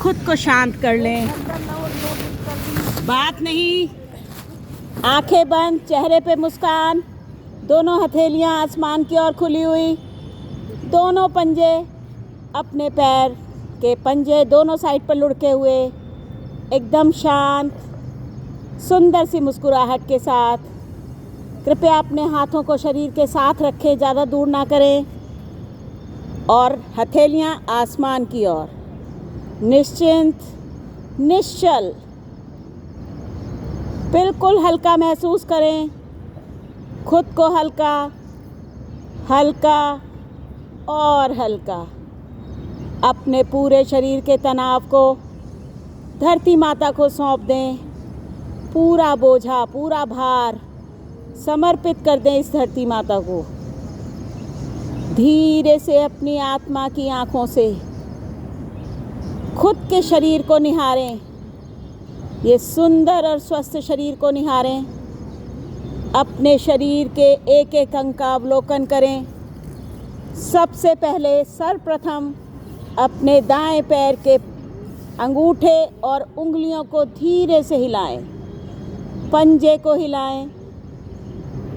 खुद को शांत कर लें। बात नहीं, आंखें बंद, चेहरे पे मुस्कान, दोनों हथेलियां आसमान की ओर खुली हुई, दोनों पंजे अपने पैर के पंजे दोनों साइड पर लुढ़के हुए, एकदम शांत सुंदर सी मुस्कुराहट के साथ। कृपया अपने हाथों को शरीर के साथ रखें, ज़्यादा दूर ना करें, और हथेलियां आसमान की ओर। निश्चिंत, निश्चल, बिल्कुल हल्का महसूस करें खुद को, हल्का हल्का और हल्का। अपने पूरे शरीर के तनाव को धरती माता को सौंप दें। पूरा बोझा, पूरा भार समर्पित कर दें इस धरती माता को। धीरे से अपनी आत्मा की आंखों से खुद के शरीर को निहारें, ये सुंदर और स्वस्थ शरीर को निहारें। अपने शरीर के एक एक अंग का अवलोकन करें। सबसे पहले सर्वप्रथम अपने दाएं पैर के अंगूठे और उंगलियों को धीरे से हिलाएं, पंजे को हिलाएं,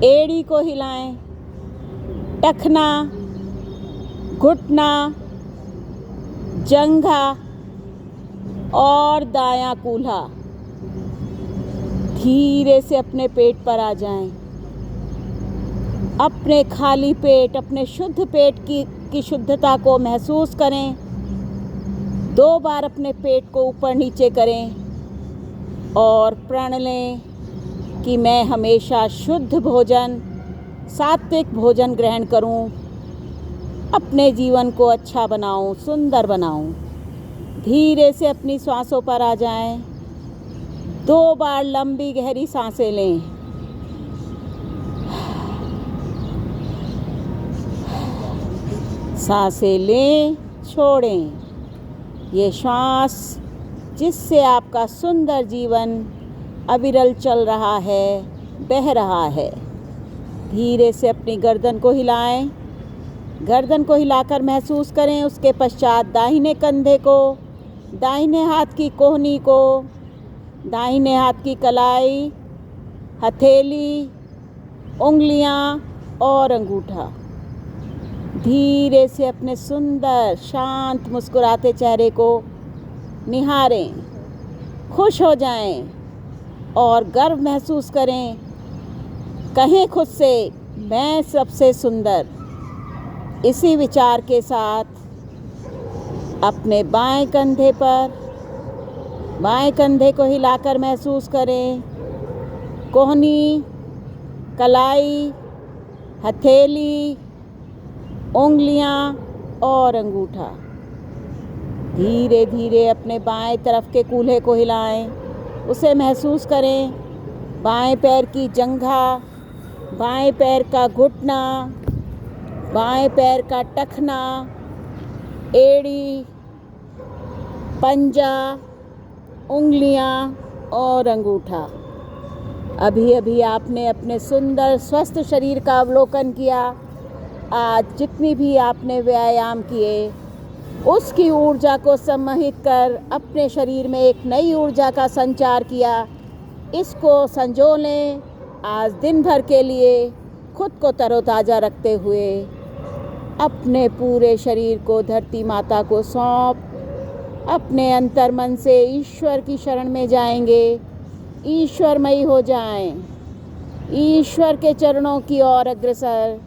एड़ी को हिलाएं, टखना, घुटना, जंघा और दायां कूल्हा। धीरे से अपने पेट पर आ जाएं। अपने खाली पेट, अपने शुद्ध पेट की शुद्धता को महसूस करें। 2 बार अपने पेट को ऊपर नीचे करें और प्रण लें कि मैं हमेशा शुद्ध भोजन, सात्विक भोजन ग्रहण करूं, अपने जीवन को अच्छा बनाऊं, सुंदर बनाऊं। धीरे से अपनी सांसों पर आ जाएं। 2 बार लंबी गहरी सांसें लें। सांसें लें, छोड़ें। ये श्वास जिससे आपका सुंदर जीवन अविरल चल रहा है, बह रहा है। धीरे से अपनी गर्दन को हिलाएं। गर्दन को हिलाकर महसूस करें उसके पश्चात दाहिने कंधे को, दाहिने हाथ की कोहनी को, दाहिने हाथ की कलाई, हथेली, उंगलियां और अंगूठा। धीरे से अपने सुंदर शांत मुस्कुराते चेहरे को निहारें। खुश हो जाएं और गर्व महसूस करें। कहें खुद से, मैं सबसे सुंदर। इसी विचार के साथ अपने बाएं कंधे को हिलाकर महसूस करें। कोहनी, कलाई, हथेली, उंगलियां और अंगूठा। धीरे धीरे अपने बाएं तरफ के कूल्हे को हिलाएं, उसे महसूस करें। बाएं पैर की जंघा, बाएं पैर का घुटना, बाएं पैर का टखना, एड़ी, पंजा, उंगलियां और अंगूठा। अभी अभी आपने अपने सुंदर स्वस्थ शरीर का अवलोकन किया। आज जितनी भी आपने व्यायाम किए, उसकी ऊर्जा को सम्मोहित कर अपने शरीर में एक नई ऊर्जा का संचार किया। इसको संजो लें। आज दिन भर के लिए खुद को तरोताज़ा रखते हुए अपने पूरे शरीर को धरती माता को सौंप अपने अंतर्मन से ईश्वर की शरण में जाएंगे। ईश्वरमयी हो जाएं। ईश्वर के चरणों की ओर अग्रसर,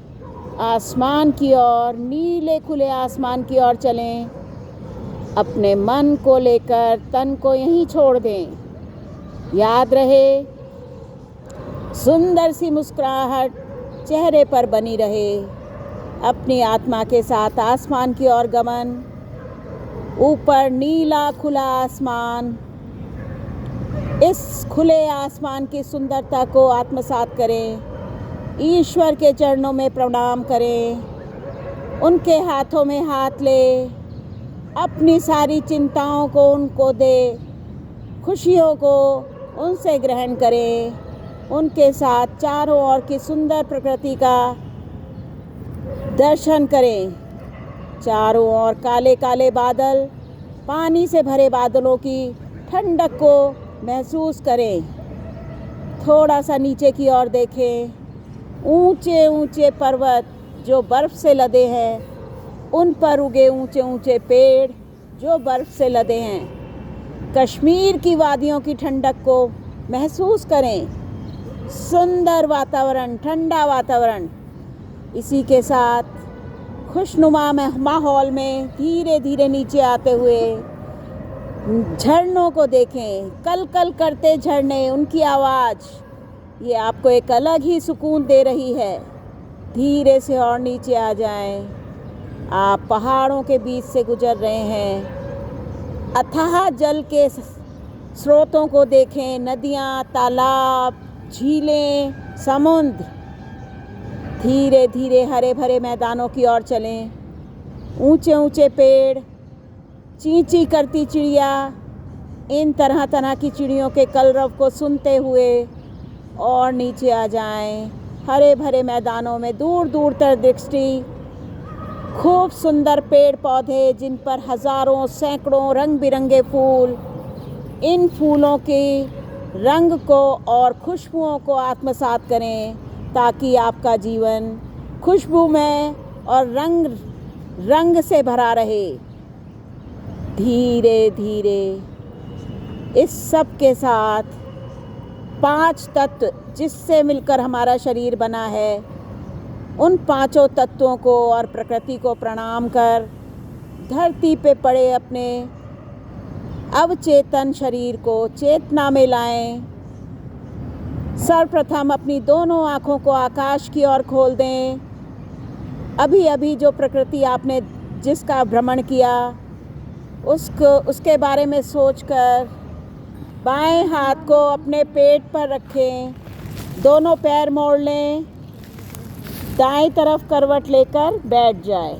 आसमान की ओर, नीले खुले आसमान की ओर चलें। अपने मन को लेकर तन को यहीं छोड़ दें। याद रहे, सुंदर सी मुस्कुराहट चेहरे पर बनी रहे। अपनी आत्मा के साथ आसमान की ओर गमन। ऊपर नीला खुला आसमान। इस खुले आसमान की सुंदरता को आत्मसात करें। ईश्वर के चरणों में प्रणाम करें। उनके हाथों में हाथ ले। अपनी सारी चिंताओं को उनको दे, खुशियों को उनसे ग्रहण करें। उनके साथ चारों ओर की सुंदर प्रकृति का दर्शन करें। चारों ओर काले काले बादल, पानी से भरे बादलों की ठंडक को महसूस करें। थोड़ा सा नीचे की ओर देखें। ऊंचे ऊंचे पर्वत जो बर्फ़ से लदे हैं, उन पर उगे ऊंचे ऊंचे पेड़ जो बर्फ़ से लदे हैं। कश्मीर की वादियों की ठंडक को महसूस करें। सुंदर वातावरण, ठंडा वातावरण। इसी के साथ खुशनुमा माहौल में धीरे धीरे नीचे आते हुए झरनों को देखें। कल कल करते झरने, उनकी आवाज़ ये आपको एक अलग ही सुकून दे रही है। धीरे से और नीचे आ जाएं। आप पहाड़ों के बीच से गुजर रहे हैं। अथाह जल के स्रोतों को देखें। नदियाँ, तालाब, झीलें, समुद्र। धीरे धीरे हरे भरे मैदानों की ओर चलें। ऊंचे ऊंचे पेड़, ची ची करती चिड़िया, इन तरह तरह की चिड़ियों के कलरव को सुनते हुए और नीचे आ जाएं। हरे भरे मैदानों में दूर दूर तक दृष्टि, खूब सुंदर पेड़ पौधे जिन पर हज़ारों सैकड़ों रंग बिरंगे फूल। इन फूलों के रंग को और खुशबुओं को आत्मसात करें ताकि आपका जीवन खुशबूमय और रंग से भरा रहे। धीरे धीरे इस सब के साथ 5 तत्व जिससे मिलकर हमारा शरीर बना है, उन 5 तत्वों को और प्रकृति को प्रणाम कर धरती पे पड़े अपने अवचेतन शरीर को चेतना में लाएं। सर्वप्रथम अपनी दोनों आँखों को आकाश की ओर खोल दें। अभी अभी जो प्रकृति आपने जिसका भ्रमण किया उसके बारे में सोचकर बाएं हाथ को अपने पेट पर रखें। दोनों पैर मोड़ लें। दाएं तरफ करवट लेकर बैठ जाएं।